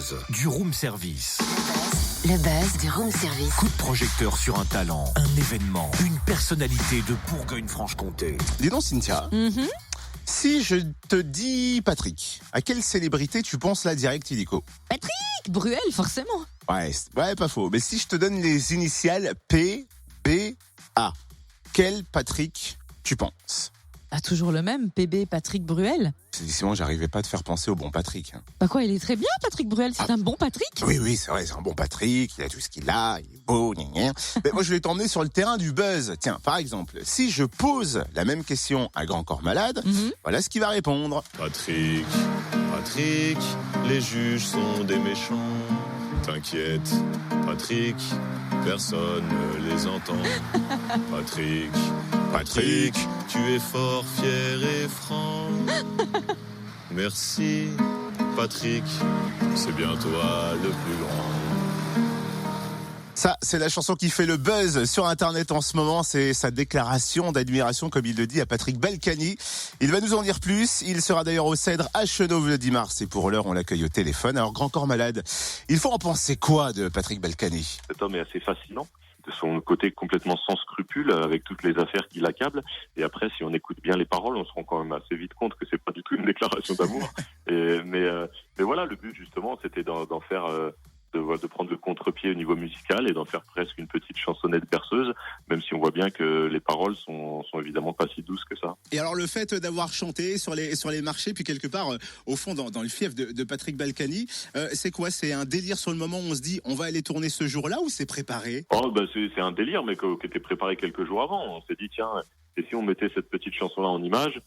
buzz du room service. Le buzz du room service. Coup de projecteur sur un talent, un événement, une personnalité de Bourgogne-Franche-Comté. Dis donc, Cynthia, si je te dis Patrick, à quelle célébrité tu penses là direct illico? Patrick Bruel, forcément. Ouais, pas faux. Mais si je te donne les initiales P, B, A, quel Patrick tu penses? Ah, toujours le même, PB Patrick Bruel. Sinon, j'arrivais pas à te faire penser au bon Patrick. Bah quoi, il est très bien, Patrick Bruel, c'est un bon Patrick. Oui, c'est vrai, c'est un bon Patrick, il a tout ce qu'il a, il est beau, gna gna. Mais moi, je vais t'emmener sur le terrain du buzz. Tiens, par exemple, si je pose la même question à Grand Corps Malade, voilà ce qu'il va répondre. Patrick, les juges sont des méchants. T'inquiète, Patrick, personne ne les entend. Patrick, tu es fort, fier et franc. Merci, Patrick, c'est bien toi le plus grand. Ça, c'est la chanson qui fait le buzz sur Internet en ce moment. C'est sa déclaration d'admiration, comme il le dit, à Patrick Balkany. Il va nous en dire plus. Il sera d'ailleurs au Cèdre à Chenauve le 10 mars. Et pour l'heure, on l'accueille au téléphone. Alors, Grand Corps Malade, il faut en penser quoi de Patrick Balkany? Cet homme est assez fascinant, de son côté complètement sans scrupule, avec toutes les affaires qui l'accablent. Et après, si on écoute bien les paroles, on se rend quand même assez vite compte que c'est pas du tout une déclaration d'amour. Mais voilà, le but justement, c'était d'en faire... De prendre le contre-pied au niveau musical et d'en faire presque une petite chansonnette berceuse, même si on voit bien que les paroles sont évidemment pas si douces que ça. Et alors le fait d'avoir chanté sur les marchés, puis quelque part au fond dans le fief de Patrick Balkany, c'est quoi? C'est un délire sur le moment où on se dit on va aller tourner ce jour-là, ou c'est préparé? C'est un délire, mais qui était préparé quelques jours avant. On s'est dit tiens, et si on mettait cette petite chanson-là en image?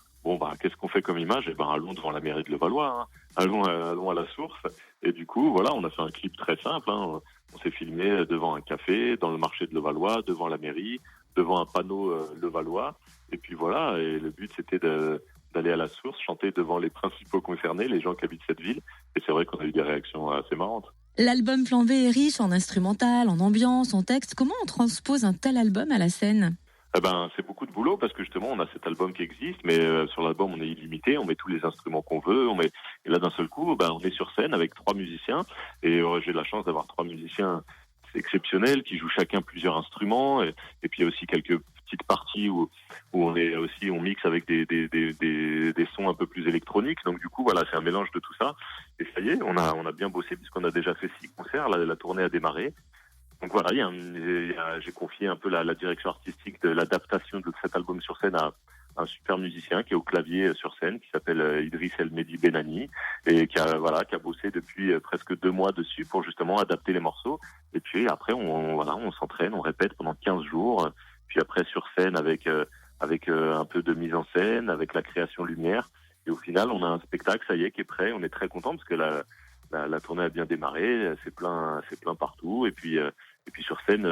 Qu'est-ce qu'on fait comme image? Allons devant la mairie de Levallois, allons à la source. Et du coup, voilà, on a fait un clip très simple. On s'est filmé devant un café, dans le marché de Levallois, devant la mairie, devant un panneau Levallois. Et puis voilà, et le but c'était d'aller à la source, chanter devant les principaux concernés, les gens qui habitent cette ville. Et c'est vrai qu'on a eu des réactions assez marrantes. L'album Plan B est riche en instrumental, en ambiance, en texte. Comment on transpose un tel album à la scène? C'est beaucoup de boulot parce que justement on a cet album qui existe, mais sur l'album on est illimité, on met tous les instruments qu'on veut, et là d'un seul coup on est sur scène avec 3 musiciens, et j'ai la chance d'avoir 3 musiciens exceptionnels qui jouent chacun plusieurs instruments, et puis il y a aussi quelques petites parties où on mixe avec des sons un peu plus électroniques, donc du coup voilà, c'est un mélange de tout ça, et ça y est, on a bien bossé puisqu'on a déjà fait 6 concerts, la tournée a démarré. Donc voilà, j'ai confié un peu la direction artistique de l'adaptation de cet album sur scène à un super musicien qui est au clavier sur scène, qui s'appelle Idriss El Mehdi Benani, et qui a bossé depuis presque 2 mois dessus pour justement adapter les morceaux. Et puis après, on s'entraîne, on répète pendant 15 jours. Puis après sur scène avec un peu de mise en scène, avec la création lumière. Et au final, on a un spectacle, ça y est, qui est prêt. On est très content parce que la tournée a bien démarré, c'est plein partout, et puis sur scène,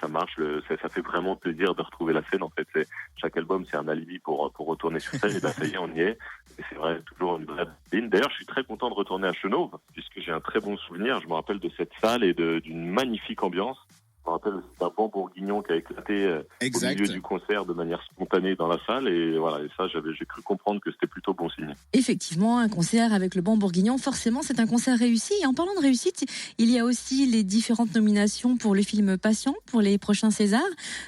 ça marche, ça fait vraiment plaisir de retrouver la scène. En fait, chaque album c'est un alibi pour retourner sur scène, et ça y est, on y est. Et c'est vrai, toujours une vraie ligne. D'ailleurs, je suis très content de retourner à Chenauve, puisque j'ai un très bon souvenir. Je me rappelle de cette salle et d'une magnifique ambiance. Je me rappelle, c'est un banc bourguignon qui a éclaté au milieu du concert de manière spontanée dans la salle, et voilà, et ça, j'ai cru comprendre que c'était plutôt bon signe. Effectivement, un concert avec le banc bourguignon, forcément, c'est un concert réussi. Et en parlant de réussite, il y a aussi les différentes nominations pour le film Patient, pour les prochains Césars.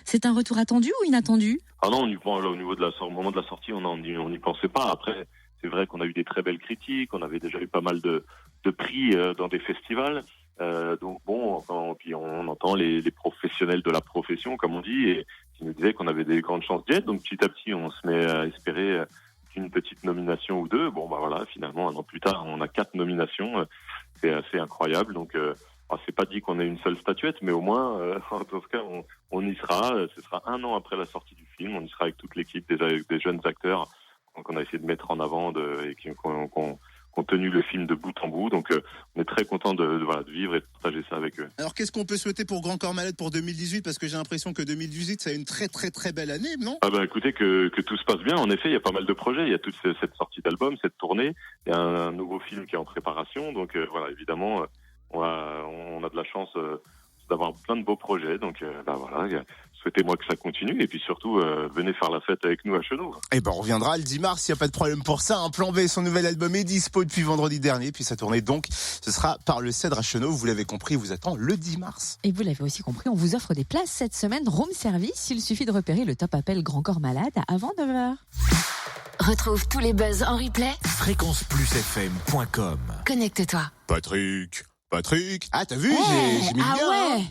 C'est un retour attendu ou inattendu? Ah non, au niveau au moment de la sortie, on n'y pensait pas. Après, c'est vrai qu'on a eu des très belles critiques, on avait déjà eu pas mal de prix dans des festivals. Puis on entend les professionnels de la profession, comme on dit, et qui nous disaient qu'on avait des grandes chances d'y être. Donc petit à petit, on se met à espérer une petite nomination ou 2. Finalement, 1 an plus tard, on a 4 nominations. C'est assez incroyable. Donc c'est pas dit qu'on ait une seule statuette, mais au moins, en tout cas, on y sera. Ce sera 1 an après la sortie du film. On y sera avec toute l'équipe, des jeunes acteurs qu'on a essayé de mettre en avant et qui ont tenu le film de bout en bout. Donc on est très content de vivre et de partager ça avec eux. Alors qu'est-ce qu'on peut souhaiter pour Grand Corps Malade pour 2018? Parce que j'ai l'impression que 2018 c'est une très très très belle année, non? Écoutez, que tout se passe bien. En effet, il y a pas mal de projets. Il y a toute cette sortie d'album, cette tournée. Il y a un nouveau film qui est en préparation. Donc évidemment, on a de la chance d'avoir plein de beaux projets. Donc souhaitez-moi que ça continue. Et puis surtout, venez faire la fête avec nous à Chenauve. Eh ben, on reviendra le 10 mars, il n'y a pas de problème pour ça. Un Plan B, son nouvel album est dispo depuis vendredi dernier. Puis sa tournée, donc, ce sera par le Cèdre à Chenauve. Vous l'avez compris, vous attend le 10 mars. Et vous l'avez aussi compris, on vous offre des places cette semaine room service. Il suffit de repérer le top appel Grand Corps Malade avant 9h. Retrouve tous les buzz en replay. fréquenceplusfm.com. Connecte-toi. Patrick. Ah, t'as vu, j'ai mis le Ah bien, hein. ouais.